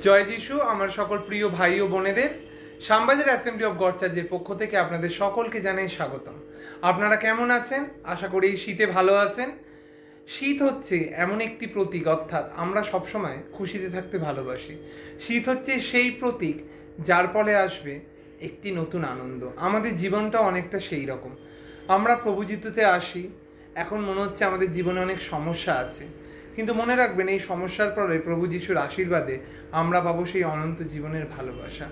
জয় যিশু। আমার সকল প্রিয় ভাই ও বোনেদের শ্যামবাজার অ্যাসেম্বলি অফ গড চার্চের পক্ষ থেকে আপনাদের সকলকে জানাই স্বাগতম। আপনারা কেমন আছেন? আশা করি এই শীতে ভালো আছেন। শীত হচ্ছে এমন একটি প্রতীক, অর্থাৎ আমরা সবসময় খুশিতে থাকতে ভালোবাসি। শীত হচ্ছে সেই প্রতীক যার ফলে আসবে একটি নতুন আনন্দ। আমাদের জীবনটা অনেকটা সেই রকম। আমরা প্রভু যিশুতে আসি, এখন মনে হচ্ছে আমাদের জীবনে অনেক সমস্যা আছে, কিন্তু মনে রাখবেন এই সমস্যার পরে প্রভু যিশুর আশীর্বাদে আমরা পাবো সেই অনন্ত জীবনের ভালোবাসা।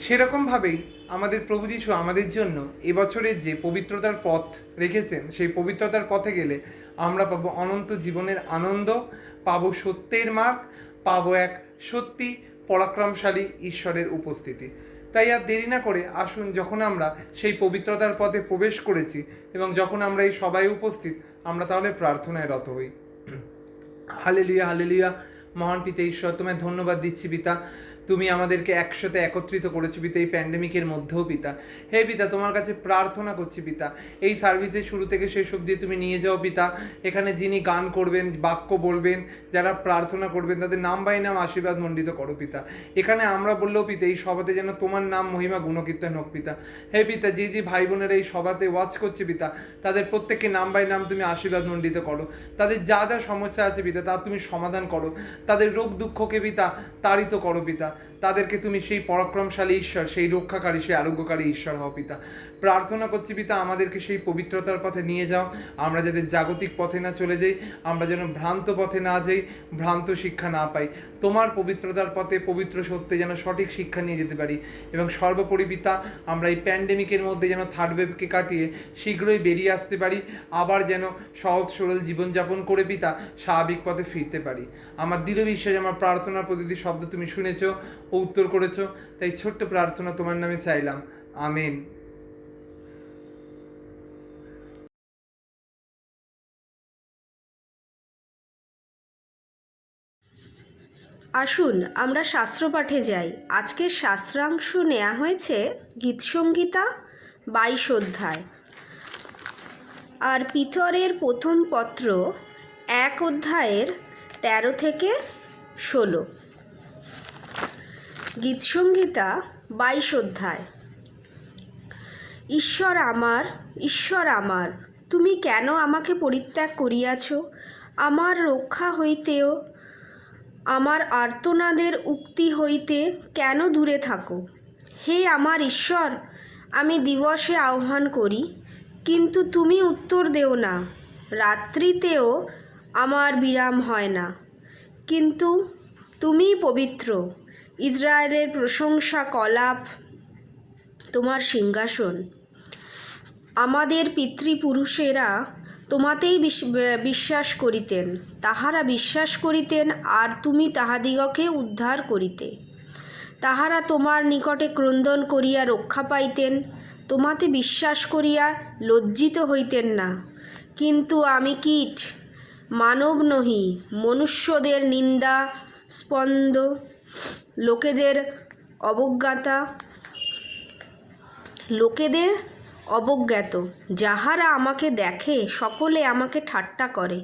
সেরকমভাবেই আমাদের প্রভু যিশু আমাদের জন্য এবছরের যে পবিত্রতার পথ রেখেছেন, সেই পবিত্রতার পথে গেলে আমরা পাবো অনন্ত জীবনের আনন্দ, পাবো সত্যের মার্গ, পাবো এক সত্যি পরাক্রমশালী ঈশ্বরের উপস্থিতি। তাই আর দেরি না করে আসুন, যখন আমরা সেই পবিত্রতার পথে প্রবেশ করেছি এবং যখন আমরা এই সবাই উপস্থিত, আমরা তাহলে প্রার্থনায় রত হই। Hallelujah, hallelujah. মহান পিতা ঈশ্বর, তোমায় ধন্যবাদ দিচ্ছি পিতা, তুমি আমাদেরকে একসাথে একত্রিত করেছো পিতা এই প্যান্ডেমিকের মধ্যেও পিতা। হে পিতা, তোমার কাছে প্রার্থনা করছি পিতা, এই সার্ভিসের শুরু থেকে শেষ অবধি তুমি নিয়ে যাও পিতা। এখানে যিনি গান করবেন, বাক্য বলবেন, যারা প্রার্থনা করবেন, তাদের নাম বাই নাম আশীর্বাদ মণ্ডিত করো পিতা। এখানে আমরা বললেও পিতা, এই সভাতে যেন তোমার নাম মহিমা গুণকীর্তন হোক পিতা। হে পিতা, যে যে ভাই বোনেরা এই সভাতে ওয়াচ করছে পিতা, তাদের প্রত্যেককে নাম বাই নাম তুমি আশীর্বাদ মণ্ডিত করো। তাদের যা যা সমস্যা আছে পিতা, তা তুমি সমাধান করো। তাদের রোগ দুঃখকে পিতা তাড়িত করো পিতা। তাদেরকে তুমি সেই পরাক্রমশালী ঈশ্বর, সেই রক্ষাকারী, সেই আরোগ্যকারী ঈশ্বর হও পিতা। প্রার্থনা করছি পিতা, আমাদেরকে সেই পবিত্রতার পথে নিয়ে যাও। আমরা যাতে জাগতিক পথে না চলে যাই, আমরা যেন ভ্রান্ত পথে না যাই, ভ্রান্ত শিক্ষা না পাই। তোমার পবিত্রতার পথে, পবিত্র সত্যে যেন সঠিক শিক্ষা নিয়ে যেতে পারি। এবং সর্বোপরি পিতা, আমরা এই প্যান্ডেমিকের মধ্যে যেন থার্ড ওয়েভকে কাটিয়ে শীঘ্রই বেরিয়ে আসতে পারি, আবার যেন সহজ সরল জীবনযাপন করে পিতা স্বাভাবিক পথে ফিরতে পারি। আমার দৃঢ় বিশ্বাস, আমার প্রার্থনার প্রতিটি শব্দ তুমি শুনেছো ও উত্তর করেছো। তাই ছোট্ট প্রার্থনা তোমার নামে চাইলাম, আমেন। আসুন আমরা শাস্ত্রপাঠে যাই। আজকের শাস্ত্রাংশ নেওয়া হয়েছে গীতসংহিতা 22 অধ্যায় আর পিতরের প্রথম পত্র 1 অধ্যায়ের 13 থেকে 16। গীতসংহিতা 22 অধ্যায়। ঈশ্বর আমার, তুমি কেন আমাকে পরিত্যাগ করিয়াছ? আমার রক্ষা হইতেও আমার আর্তনাদের উক্তি হইতে কেন দূরে থাকো? হে আমার ঈশ্বর, আমি দিবসে আহ্বান করি, কিন্তু তুমি উত্তর দেও না। রাত্রিতেও আমার বিরাম হয় না, কিন্তু তুমি পবিত্র। ইসরায়েলের প্রশংসা কলাপ তোমার সিংহাসন। আমাদের পিতৃপুরুষেরা তোমাতেই বিশ্বাস করিতেন, তাহারা বিশ্বাস করিতেন, আর তুমি তাহাদিগকে উদ্ধার করিতে। তাহারা তোমার নিকটে ক্রন্দন করিয়া রক্ষা পাইতেন, তোমাতে বিশ্বাস করিয়া লজ্জিত হইতেন না। কিন্তু আমি কীট, মানব নহি, মনুষ্যদের নিন্দা স্পন্দ, লোকেদের অবজ্ঞাত। যাহারা আমাকে দেখে সকলে আমাকে ঠাট্টা করে।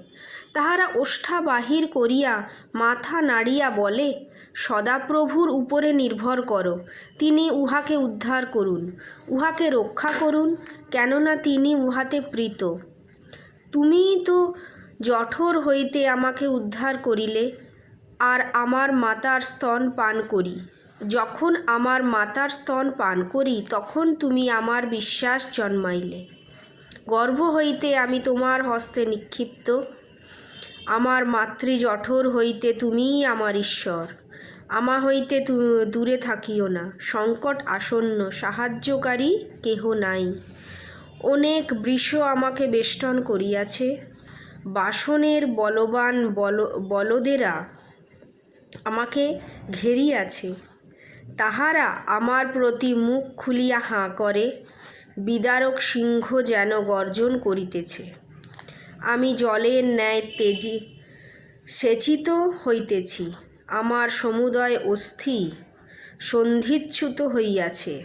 তাহারা ওষ্ঠা বাহির করিয়া মাথা নাড়িয়া বলে, সদাপ্রভুর উপরে নির্ভর করো, তিনি উহাকে উদ্ধার করুন, উহাকে রক্ষা করুন, কেননা তিনি উহাতে প্রীত। তুমিই তো জঠর হইতে আমাকে উদ্ধার করিলে, আর আমার মাতার স্তন পান করি। যখন আমার মাতার স্তন পান করি, তখন তুমি আমার বিশ্বাস জন্মাইলে। গর্ভ হইতে আমি তোমার হস্তে নিক্ষিপ্ত, আমার মাতৃ জঠর হইতে তুমিই আমার ঈশ্বর। আমা হইতে দূরে থাকিও না, সংকট আসন্ন, সাহায্যকারী কেহ নাই। অনেক বৃষ আমাকে বেষ্টন করিয়াছে, বাসনের বলবান বলদেরা আমাকে ঘেরিয়াছে। তাহারা আমার প্রতি মুখ খুলিয়া হাঁ করে, বিদারক সিংহ যেন গর্জন করিতেছে। আমি জলের ন্যায় সেচিত হইতেছি, আমার সমুদয় অস্থি সন্ধিচ্যুত হইয়াছে।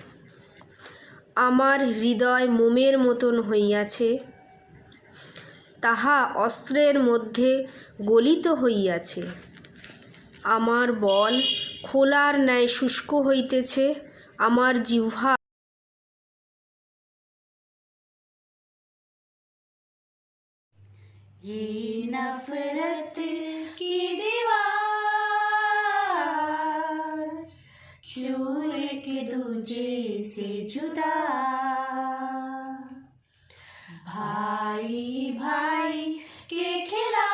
আমার হৃদয় মোমের মতন হইয়াছে, তাহা অস্ত্রের মধ্যে গলিত হইয়াছে। আমার বল খোলার ন্যায় শুষ্ক হইতেছে আমার জিহ্বা। ये नफरत की दीवार क्यों एक दूजे से जुदा, भाई भाई के खिलाफ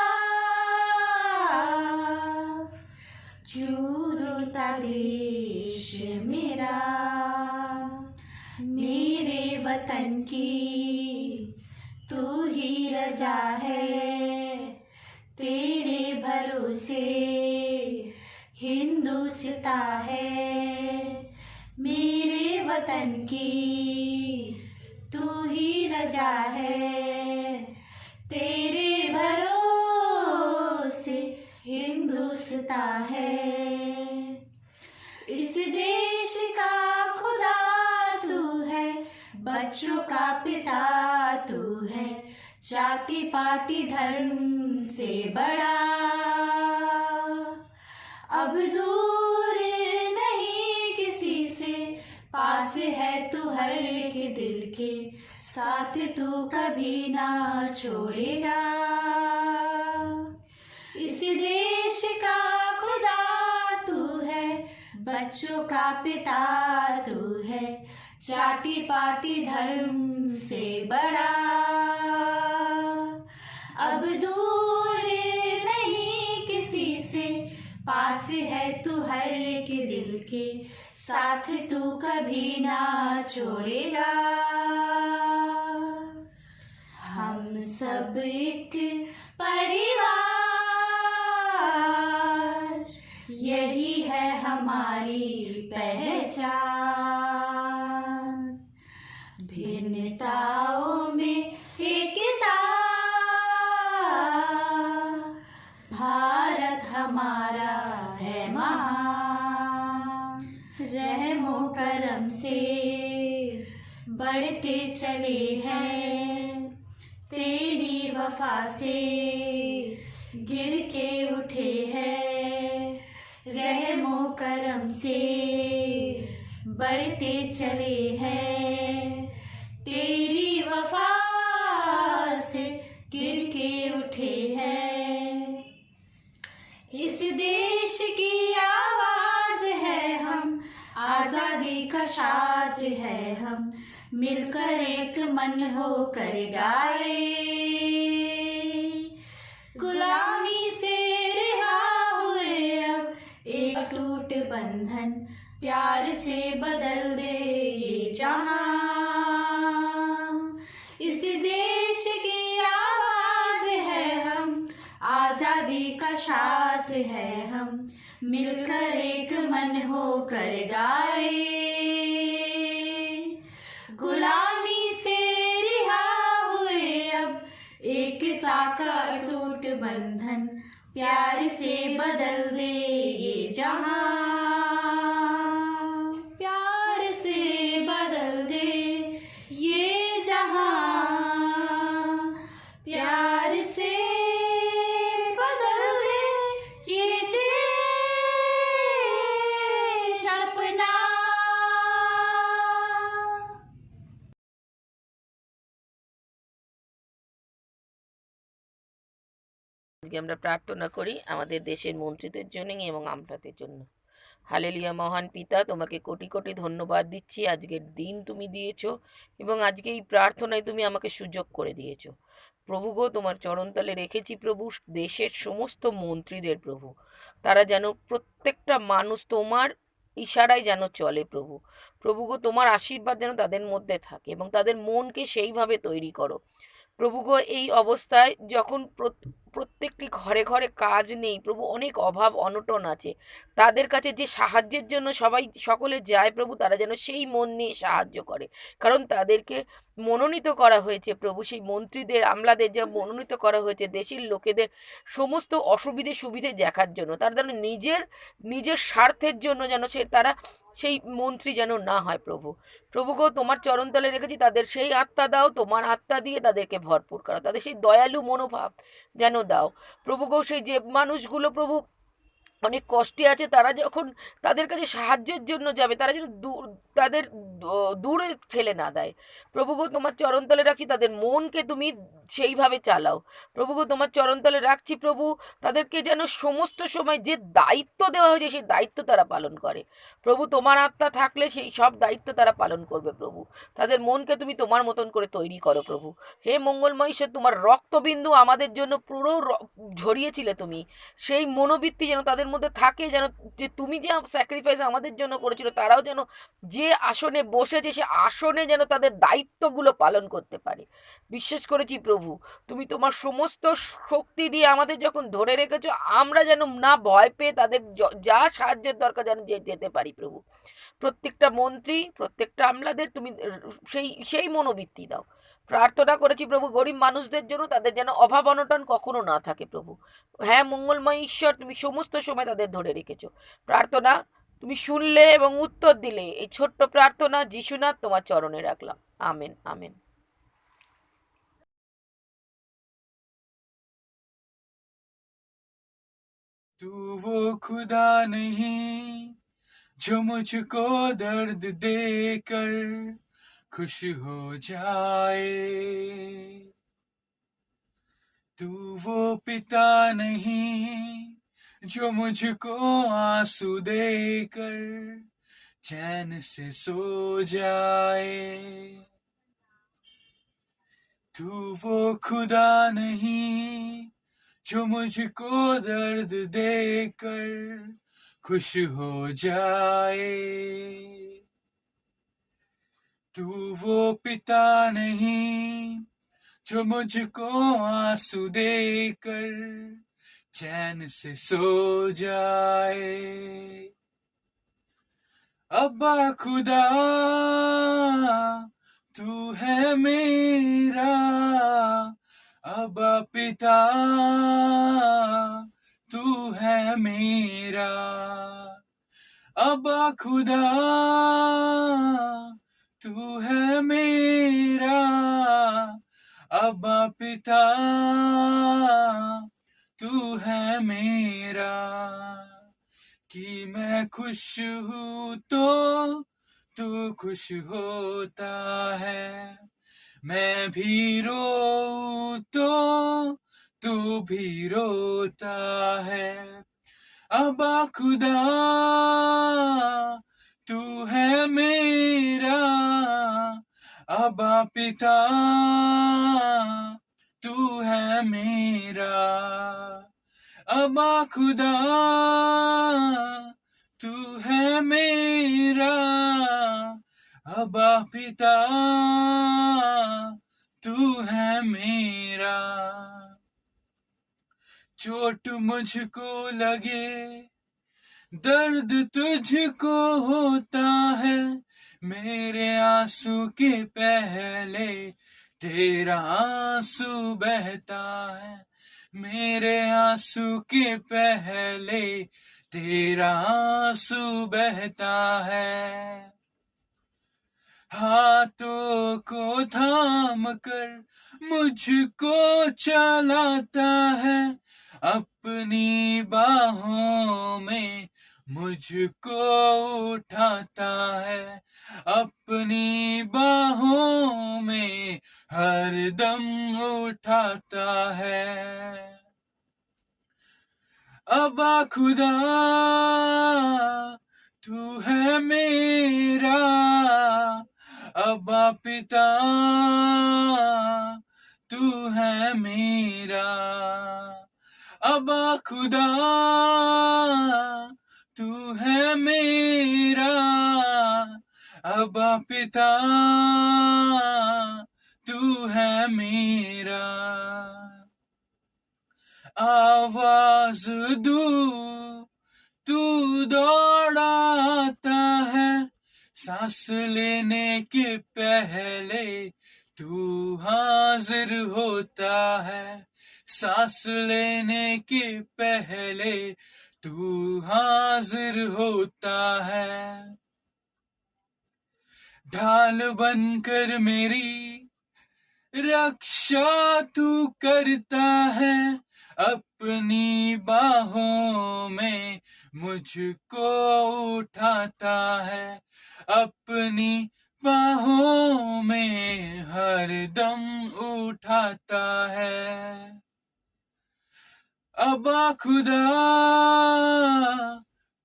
क्यों रोता देश मेरा, मेरे वतन की तू ही रजा है, तेरे भरोसे हिंदुस्तां है, मेरे वतन की तू ही रजा है, तेरे भरोसे हिंदुस्तां है। इस देश का खुदा तू है, बच्चों का पिता तू है, जाति पाति धर्म से बड़ा अब दूर नहीं किसी से, पास है तू हर एक दिल के, साथ तू कभी ना छोड़ेगा। इस देश का खुदा तू है, बच्चों का पिता तू है, जाति पाति धर्म से बड़ा अब दूर नहीं किसी से, पास है तू हर एक दिल के, साथ तू कभी ना छोड़ेगा। हम सब एक परिवार, यही है हमारी पहचान, भिन्नताओं में एकता, भारत हमारा है महान, रहमो करम से बढ़ते चले हैं, तेरी वफा से गिर के उठे हैं, रहमो करम से बढ़ते चले हैं, तेरी वफा से गिर के उठे हैं। इस देश की आवाज है हम, आजादी का साज है हम, मिलकर एक मन होकर गाए, गुलामी से रिहा हुए अब एक टूट बंधन, प्यार से बदल दे ये जहां। इस देश की आवाज है हम, आजादी का साज है हम, मिलकर एक मन होकर गाए, गुलामी से रिहा हुए अब एकता का अटूट बंधन, प्यार से बदल दे ये जहां, प्यार से बदल दे ये जहां, प्यार से बदल दे ये देश अपना। আজকে আমরা প্রার্থনা করি আমাদের দেশের মন্ত্রীদের জন্য এবং আমলাদের জন্য। হালেলুয়া। মহান পিতা, তোমাকে কোটি কোটি ধন্যবাদ দিচ্ছি, আজকের দিন তুমি দিয়েছো এবং আজকে এই প্রার্থনায় তুমি আমাকে সুযোগ করে দিয়েছো। প্রভু গো, তোমার চরণতলে রেখেছি প্রভু দেশের সমস্ত মন্ত্রীদের প্রভু, তারা যেন প্রত্যেকটা মানুষ তোমার ইশারায় যেন চলে প্রভু। প্রভু গো, তোমার আশীর্বাদ যেন তাদের মধ্যে থাকে এবং তাদের মনকে সেইভাবে তৈরি করো প্রভু গো। এই অবস্থায় যখন প্রত্যেকটি ঘরে ঘরে কাজ নেই প্রভু, অনেক অভাব অনটন আছে, তাদের কাছে যে সাহায্যের জন্য সকলে যায় প্রভু, তারা যেন সেই মন নিয়ে সাহায্য করে, কারণ তাদেরকে মনোনীত করা হয়েছে প্রভু, সেই মন্ত্রীদের আমলাদের যা মনোনীত করা হয়েছে দেশের লোকেদের সমস্ত সুবিধে দেখার জন্য, তারা যেন নিজের স্বার্থের জন্য যেন তারা সেই মন্ত্রী যেন না হয় প্রভু। প্রভু গো, তোমার চরণতলে রেখেছি, তাদের সেই আত্মা দাও, তোমার আত্মা দিয়ে তাদেরকে ভরপুর করো, তাদের সেই দয়ালু মনোভাব যেন দাও প্রভু গো। সেই যে মানুষগুলো প্রভু অনেক কষ্টে আছে, তারা যখন তাদের কাছে সাহায্যের জন্য যাবে, তারা যেন তাদের দূরে ঠেলে না দেয়। প্রভু গো, তোমার চরণতলে রাখছি, তাদের মনকে তুমি সেইভাবে চালাও। প্রভু গো, তোমার চরণতলে রাখছি প্রভু, তাদেরকে যেন সমস্ত সময় যে দায়িত্ব দেওয়া হয়েছে সেই দায়িত্ব তারা পালন করে। প্রভু, তোমার আত্মা থাকলে সেই সব দায়িত্ব তারা পালন করবে প্রভু। তাদের মনকে তুমি তোমার মতন করে তৈরি করো প্রভু। হে মঙ্গলময় ঈশ্বর, তোমার রক্তবিন্দু আমাদের জন্য পুরো ঝরিয়েছিলে তুমি, সেই মনোবৃত্তি যেন তাদের মধ্যে থাকে, যেন যে তুমি যে স্যাক্রিফাইস আমাদের জন্য করেছিল, তারাও যেন যে আসনে বসেছে সে আসনে যেন তাদের দায়িত্বগুলো পালন করতে পারে। বিশ্বাস করেছি প্রভু, তুমি তোমার সমস্ত শক্তি দিয়ে আমাদের যখন ধরে রেখেছো, আমরা যেন না ভয় পেয়ে তাদের যা সাহায্যের দরকার যেন যেতে পারি প্রভু। প্রত্যেকটা মন্ত্রী, প্রত্যেকটা আমলাদের তুমি সেই সেই মনোবৃত্তি দাও। প্রার্থনা করেছি প্রভু গরিব মানুষদের জন্য, তাদের যেন অভাব অনটন কখনো না থাকে প্রভু। হ্যাঁ মঙ্গলময় ঈশ্বর, তুমি সমস্ত সময় তাদের ধরে রেখেছো। প্রার্থনা তুমি শুনলে এবং উত্তর দিলে। এই ছোট্ট প্রার্থনা যিশুনাথ তোমার চরণে রাখলাম। Amen, amen. तू वो खुदा नहीं जो मुझको दर्द देकर खुश हो जाए, तू वो पिता नहीं जो मुझको आंसू देकर चैन से सो जाए, तू वो खुदा नहीं जो मुझको दर्द देकर खुश हो जाए, तू वो पिता नहीं जो मुझको आंसू देकर चैन से सो जाए। अब्बा खुदा तू है मेरा, अब्बा पिता तू है मेरा, अब्बा खुदा तू है मेरा, अब्बा पिता तू है मेरा। कि मैं खुश हूँ तो तू खुश होता है, मैं भी रोऊं तो तू भी रोता है। अब्बा खुदा तू है मेरा, अब्बा पिता तू है मेरा, अब्बा खुदा तू है मेरा, अब्बा पिता तू है मेरा। चोट मुझको लगे दर्द तुझको होता है, मेरे आंसू के पहले तेरा आंसू बहता है, मेरे आंसू के पहले तेरा आंसू बहता है। हाथों को थाम कर मुझको चलाता है, अपनी बाहों में मुझको उठाता है, अपनी बाहों में हरदम उठाता है। अब्बा खुदा तू है मेरा, अब्बा पिता तू है मेरा, अब्बा खुदा तू है मेरा, अब्बा पिता तू है मेरा। आवाज दू तू दौड़ाता है, सांस लेने के पहले तू हाजिर होता है, सांस लेने के पहले तू हाजिर होता है। ढाल बनकर मेरी रक्षा तू करता है, अपनी बाहों में मुझको उठाता है, अपनी बाहों में हरदम उठाता है। अब्बा खुदा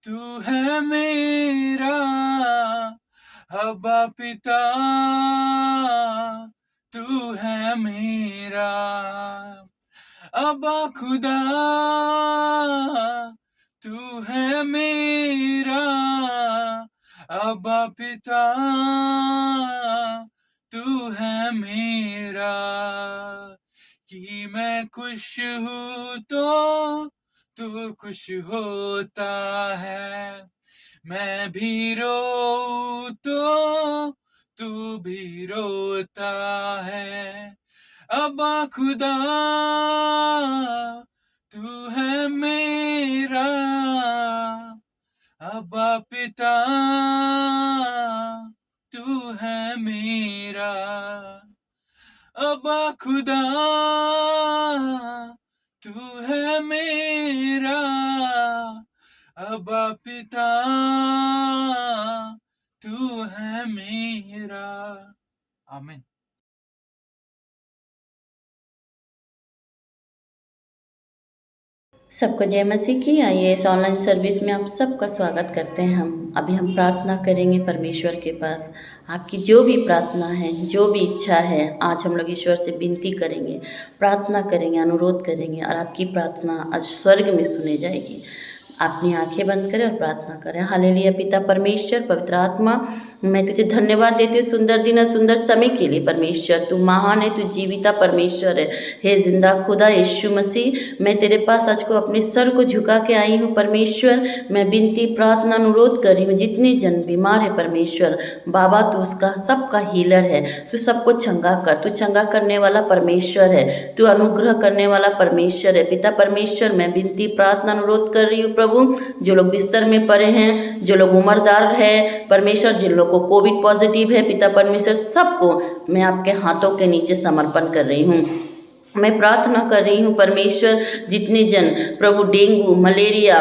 तू है मेरा, अब्बा पिता तू है मेरा, अब्बा खुदा तू है मेरा, अब्बा पिता तू है मेरा। कि मैं खुश हूँ तो तू खुश होता है, मैं भी रोऊं तो तू भी रोता है। अब्बा खुदा तू है मेरा, अब्बा पिता तू है मेरा, अब्बा खुदा तू है मेरा, अब्बा पिता तू है मेरा। आमीन। सबको जय मसीह की। आइए इस ऑनलाइन सर्विस में आप सबका स्वागत करते हैं। अभी हम प्रार्थना करेंगे परमेश्वर के पास। आपकी जो भी प्रार्थना है, जो भी इच्छा है, आज हम लोग ईश्वर से विनती करेंगे, प्रार्थना करेंगे, अनुरोध करेंगे और आपकी प्रार्थना आज स्वर्ग में सुनी जाएगी। अपनी आंखें बंद करें और प्रार्थना करें। हालेलुया। पिता परमेश्वर, पवित्र आत्मा, मैं तुझे धन्यवाद देती हूँ सुंदर दिन और सुंदर समय के लिए। परमेश्वर तू महान है, तू जीविता परमेश्वर है। हे जिंदा खुदा यीशु मसीह, मैं तेरे पास आज को अपने सर को झुका के आई हूँ। परमेश्वर मैं विनती प्रार्थना अनुरोध कर रही हूँ, जितने जन बीमार है परमेश्वर बाबा तू उसका सबका हीलर है। तू सबको चंगा कर, तू चंगा करने वाला परमेश्वर है, तू अनुग्रह करने वाला परमेश्वर है। पिता परमेश्वर मैं विनती प्रार्थना अनुरोध कर रही हूँ प्रभु, जो लोग बिस्तर में पड़े हैं, जो लोग उम्रदार है परमेश्वर, जिन लोग को कोविड पॉजिटिव है, पिता परमेश्वर सबको मैं आपके हाथों के नीचे समर्पण कर रही हूँ। मैं प्रार्थना कर रही हूँ परमेश्वर, जितने जन प्रभु डेंगू, मलेरिया,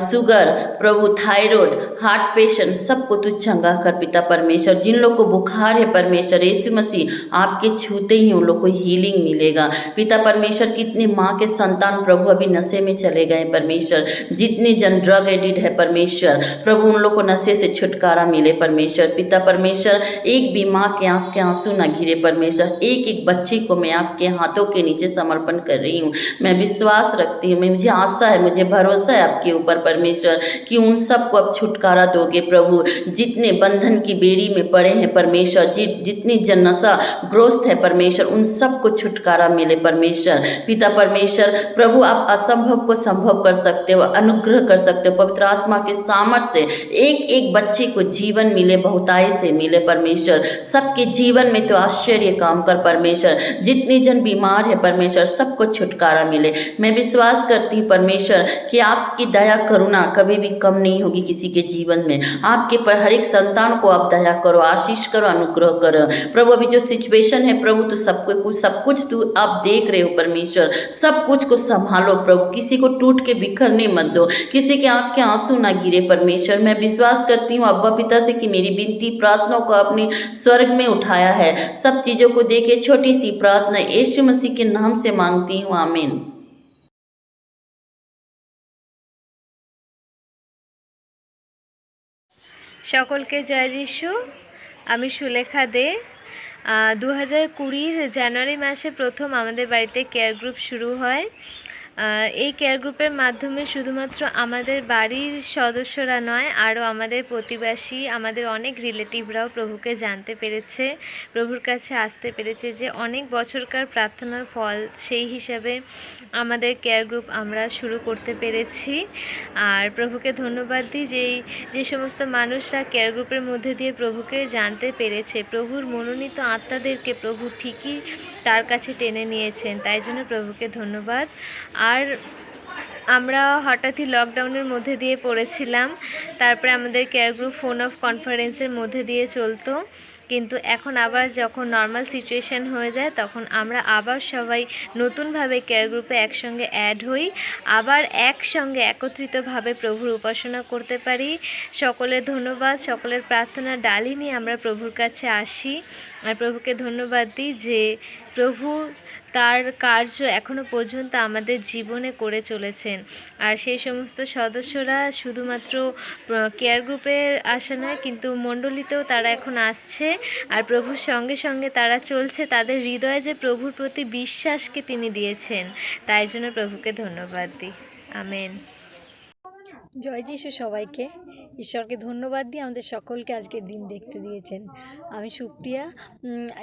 शुगर, प्रभु थायराइड, हार्ट पेशेंट, सबको तू चंगा कर पिता परमेश्वर। जिन लोग को बुखार है परमेश्वर यीशु मसीह आपके छूते ही उन लोग को हीलिंग मिलेगा। पिता परमेश्वर कितने माँ के संतान प्रभु अभी नशे में चले गए परमेश्वर, जितने जन ड्रग एडिक्ट है परमेश्वर प्रभु उन लोग को नशे से छुटकारा मिले परमेश्वर। पिता परमेश्वर एक भी माँ के आँख के आंसू ना गिरे परमेश्वर। एक एक बच्चे को मैं आपके हाथों के नीचे समर्पण कर रही हूँ। मैं विश्वास रखती हूँ, मुझे आशा है, मुझे भरोसा है आपके ऊपर परमेश्वर कि उन सबको अब छुटकारा दोगे प्रभु। जितने बंधन की बेड़ी में पड़े हैं परमेश्वर, जितनी जन नशा ग्रस्त है परमेश्वर, उन सबको छुटकारा मिले परमेश्वर। पिता परमेश्वर प्रभु आप असंभव को संभव कर सकते हो, अनुग्रह कर सकते हो। पवित्र आत्मा के सामर्थ्य से एक एक बच्चे को जीवन मिले, बहुताई से मिले परमेश्वर। सबके जीवन में तो आश्चर्य काम कर परमेश्वर। जितने जन बीमार है परमेश्वर सबको छुटकारा मिले। मैं विश्वास करती हूँ परमेश्वर कि आपकी दया करुणा कभी भी कम नहीं होगी किसी के जीवन में। आपके पर हर एक संतान को आप दया करो, आशीष करो, अनुग्रह करो प्रभु। अभी जो सिचुएशन है प्रभु तो सब कुछ तू आप देख रहे हो परमेश्वर। सब कुछ को संभालो प्रभु, किसी को टूट के बिखरने मत दो, किसी के आँख के आंसू ना गिरे परमेश्वर। मैं विश्वास करती हूँ अब्बा पिता से कि मेरी विनती प्रार्थनाओं को अपने स्वर्ग में उठाया है। सब चीज़ों को देखे छोटी सी प्रार्थना यीशु मसीह के नाम से मांगती हूँ, आमीन। সকলকে জয় যিশু। আমি সুলেখা দে। 2020 জানুয়ারি মাসে প্রথম আমাদের বাড়িতে কেয়ার গ্রুপ শুরু হয়। এই কেয়ার গ্রুপের মাধ্যমে শুধুমাত্র আমাদের বাড়ির সদস্যরা নয়, আরও আমাদের প্রতিবেশী, আমাদের অনেক রিলেটিভরাও প্রভুকে জানতে পেরেছে, প্রভুর কাছে আসতে পেরেছে, যে অনেক বছরকার প্রার্থনার ফল সেই হিসাবে আমাদের কেয়ার গ্রুপ আমরা শুরু করতে পেরেছি। আর প্রভুকে ধন্যবাদ দিই যে সমস্ত মানুষরা কেয়ার গ্রুপের মধ্যে দিয়ে প্রভুকে জানতে পেরেছে, প্রভুর মনোনীত আত্মাদেরকে প্রভু ঠিকই তার কাছে টেনে নিয়েছেন, তাই জন্য প্রভুকে ধন্যবাদ। আর আমরা হঠাৎই লকডাউনের মধ্যে দিয়ে পড়েছিলাম, তারপরে আমাদের কেয়ার গ্রুপ ফোন অফ কনফারেন্সের মধ্যে দিয়ে চলতো, কিন্তু এখন আবার যখন নর্মাল সিচুয়েশান হয়ে যায় তখন আমরা আবার সবাই নতুনভাবে কেয়ার গ্রুপে একসঙ্গে অ্যাড হই, আবার একসঙ্গে একত্রিতভাবে প্রভুর উপাসনা করতে পারি। সকলের ধন্যবাদ, সকলের প্রার্থনা ডালি নিয়ে আমরা প্রভুর কাছে আসি আর প্রভুকে ধন্যবাদ দিই যে প্রভু তার কার্য এখনো পর্যন্ত আমাদের জীবনে করে চলেছেন। আর সেই সমস্ত সদস্যরা শুধুমাত্র কেয়ার গ্রুপের আসা নয়, কিন্তু মণ্ডলীতেও তারা এখন আসছে আর প্রভুর সঙ্গে সঙ্গে তারা চলছে। তাদের হৃদয়ে যে প্রভুর প্রতি বিশ্বাসকে তিনি দিয়েছেন, তাই জন্য প্রভুকে ধন্যবাদ দিই। আমেন। জয় যিশু সবাইকে। ঈশ্বরকে ধন্যবাদ দিই আমাদের সকলকে আজকের দিন দেখতে দিয়েছেন। আমি সুপ্রিয়া।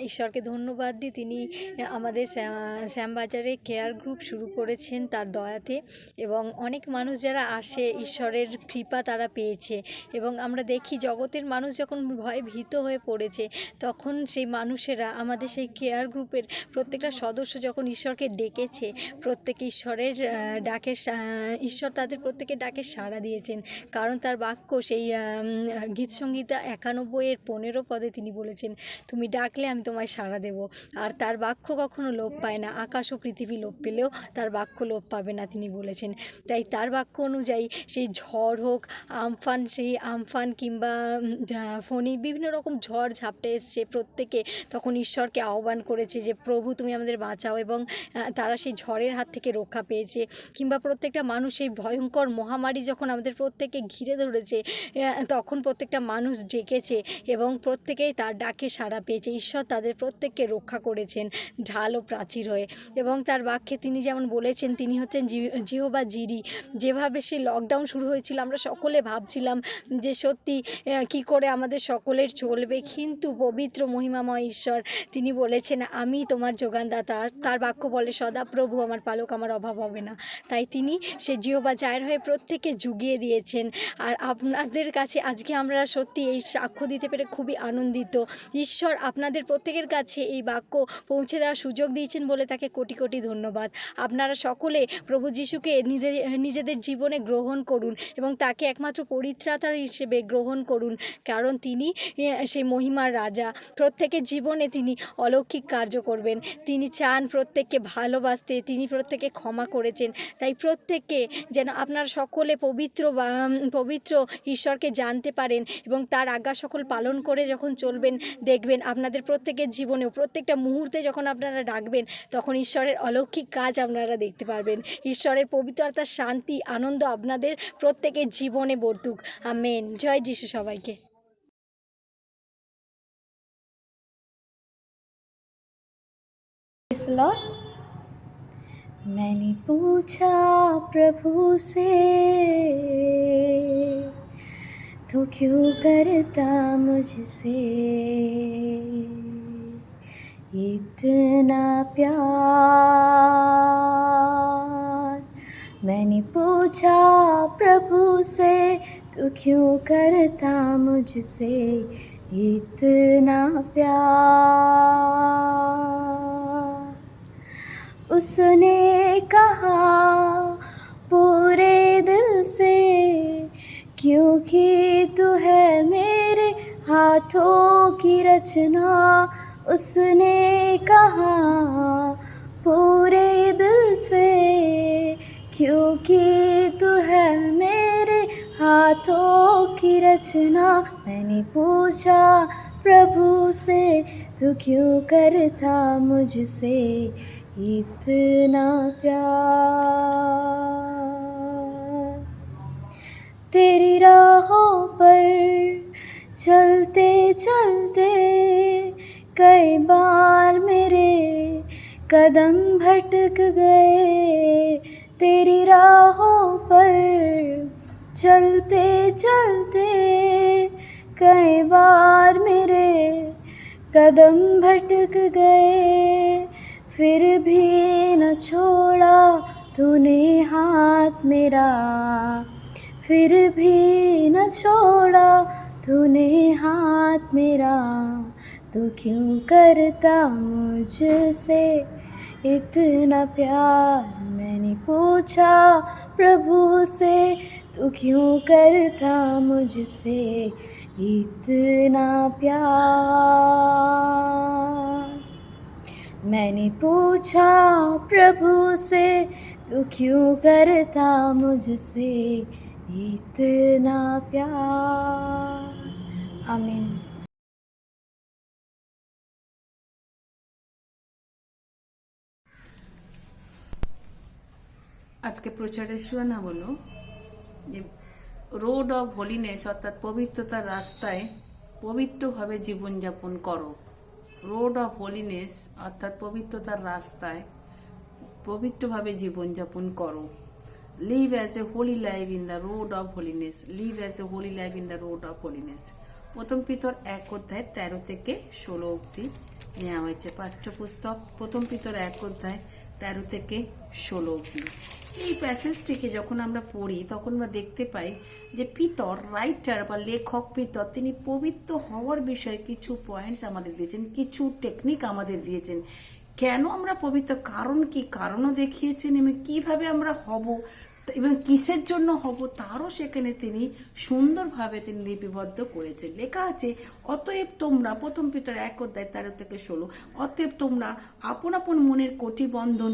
ঈশ্বরকে ধন্যবাদ দিই, তিনি আমাদের শ্যামবাজারে কেয়ার গ্রুপ শুরু করেছেন তার দয়াতে, এবং অনেক মানুষ যারা আসে ঈশ্বরের কৃপা তারা পেয়েছে। এবং আমরা দেখি জগতের মানুষ যখন ভয়ে ভীত হয়ে পড়েছে, তখন সেই মানুষেরা আমাদের সেই কেয়ার গ্রুপের প্রত্যেকটা সদস্য যখন ঈশ্বরকে ডেকেছে, প্রত্যেকে ঈশ্বরের ডাকে ঈশ্বর তাদের প্রত্যেকের ডাকে সাড়া দিয়েছেন। কারণ তার বাক্য সেই গীতসংহিতা 91:15 পদে তিনি বলেছেন, তুমি ডাকলে আমি তোমায় সাড়া দেব। আর তার বাক্য কখনো লোপ পায় না, আকাশ ও পৃথিবী লোপ পেলেও তার বাক্য লোপ পাবে না তিনি বলেছেন। তাই তার বাক্য অনুযায়ী সেই ঝড় হোক, আমফান কিংবা ফণি, বিভিন্ন রকম ঝড় ঝাপটে এসছে, প্রত্যেকে তখন ঈশ্বরকে আহ্বান করেছে যে প্রভু তুমি আমাদের বাঁচাও, এবং তারা সেই ঝড়ের হাত থেকে রক্ষা পেয়েছে। কিংবা প্রত্যেকটা মানুষ এই ভয়ঙ্কর মহামারী যখন আমাদের প্রত্যেককে ঘিরে ধরেছে, তখন প্রত্যেকটা মানুষ ডেকেছে এবং প্রত্যেকেই তার ডাকে সাড়া পেয়েছে। ঈশ্বর তাদের প্রত্যেককে রক্ষা করেছেন ঢাল ও প্রাচীর হয়ে। এবং তার বাক্যে তিনি যেমন বলেছেন, তিনি হচ্ছেন জিহোবা জিরি। যেভাবে সে লকডাউন শুরু হয়েছিল, আমরা সকলে ভাবছিলাম যে সত্যি কি করে আমাদের সকলের চলবে, কিন্তু পবিত্র মহিমাময় ঈশ্বর তিনি বলেছেন, আমি তোমার যোগানদাতা। তার বাক্য বলে, সদাপ্রভু আমার পালক, আমার অভাব হবে না। তাই তিনি সে জিহোবা জায়ের হয়ে প্রত্যেককে জুগিয়ে দিয়েছেন। আর আপনাদের কাছে আজকে আমরা সত্যি এই সাক্ষ্য দিতে পেরে খুবই আনন্দিত। ঈশ্বর আপনাদের প্রত্যেকের কাছে এই বাক্য পৌঁছে দেওয়ার সুযোগ দিয়েছেন বলে তাকে কোটি কোটি ধন্যবাদ। আপনারা সকলে প্রভু যিশুকে নিজেদের জীবনে গ্রহণ করুন এবং তাকে একমাত্র পরিত্রাতা হিসেবে গ্রহণ করুন, কারণ তিনি সেই মহিমার রাজা। প্রত্যেকের জীবনে তিনি অলৌকিক কার্য করবেন। তিনি চান প্রত্যেককে ভালোবাসতে, তিনি প্রত্যেককে ক্ষমা করেছেন। তাই প্রত্যেককে যেন আপনারা সকলে পবিত্র ঈশ্বরকে জানতে পারেন এবং তার আজ্ঞা সকল পালন করে যখন চলবেন, দেখবেন আপনাদের প্রত্যেকের জীবনেও প্রত্যেকটা মুহূর্তে যখন আপনারা ডাকবেন, তখন ঈশ্বরের অলৌকিক কাজ আপনারা দেখতে পারবেন। ঈশ্বরের পবিত্রতা, শান্তি, আনন্দ আপনাদের প্রত্যেকের জীবনে বর্তুক। আমেন। জয় যিশু সবাইকে। मैंने पूछा प्रभु से, तो क्यों करता मुझसे इतना प्यार। मैंने पूछा प्रभु से, तो क्यों करता मुझसे इतना प्यार। उसने कहा पूरे दिल से, क्योंकि तू है मेरे हाथों की रचना। उसने कहा पूरे दिल से, क्योंकि तू है मेरे हाथों की रचना। मैंने पूछा प्रभु से, तू क्यों करता मुझसे इतना प्यार। तेरी राहों पर चलते चलते कई बार मेरे कदम भटक गए। तेरी राहों पर चलते चलते कई बार मेरे कदम भटक गए, फिर भी न छोड़ा तूने हाथ मेरा। फिर भी न छोड़ा तूने हाथ मेरा। तू क्यों करता मुझसे इतना प्यार। मैंने पूछा प्रभु से, तू क्यों करता मुझसे इतना प्यार। मैंने पूछा प्रभु से, तू क्यों करता मुझसे इतना प्यार। आमीन। আজকে প্রচারের শিরোনা হলো যে রোড অফ হোলিনেস, অর্থাৎ পবিত্রতার রাস্তায় পবিত্রভাবে জীবনযাপন করো। রোড অফ হোলিনেস অর্থাৎ পবিত্রতার রাস্তায় পবিত্রভাবে জীবনযাপন করো। Live as a holy life in the road of holiness. Live as a holy life in the road of holiness. প্রথম পিতর 1 অধ্যায় 13 থেকে 16 অবধি নেওয়া হয়েছে পাঠ্যপুস্তক। প্রথম পিতর 1 অধ্যায় 13 থেকে 16 অবধি। এই প্যাসেজটিকে যখন আমরা পড়ি তখন আমরা দেখতে পাই যে পিতর, রাইটার বা লেখক পিতর, তিনি পবিত্র হওয়ার বিষয়ে কিছু পয়েন্টস আমাদের দিয়েছেন, কিছু টেকনিক আমাদের দিয়েছেন। কেন আমরা পবিত্র, কারণ কি, কারণও দেখিয়েছেন, এবং কিভাবে আমরা হব এবং কিসের জন্য হব তারও সেখানে তিনি সুন্দরভাবে তিনি লিপিবদ্ধ করেছেন। লেখা আছে, অতএব তোমরা, প্রথম পিতর 1 অধ্যায় 13 থেকে 16, অতএব তোমরা আপন আপন মনের কোটি বন্ধন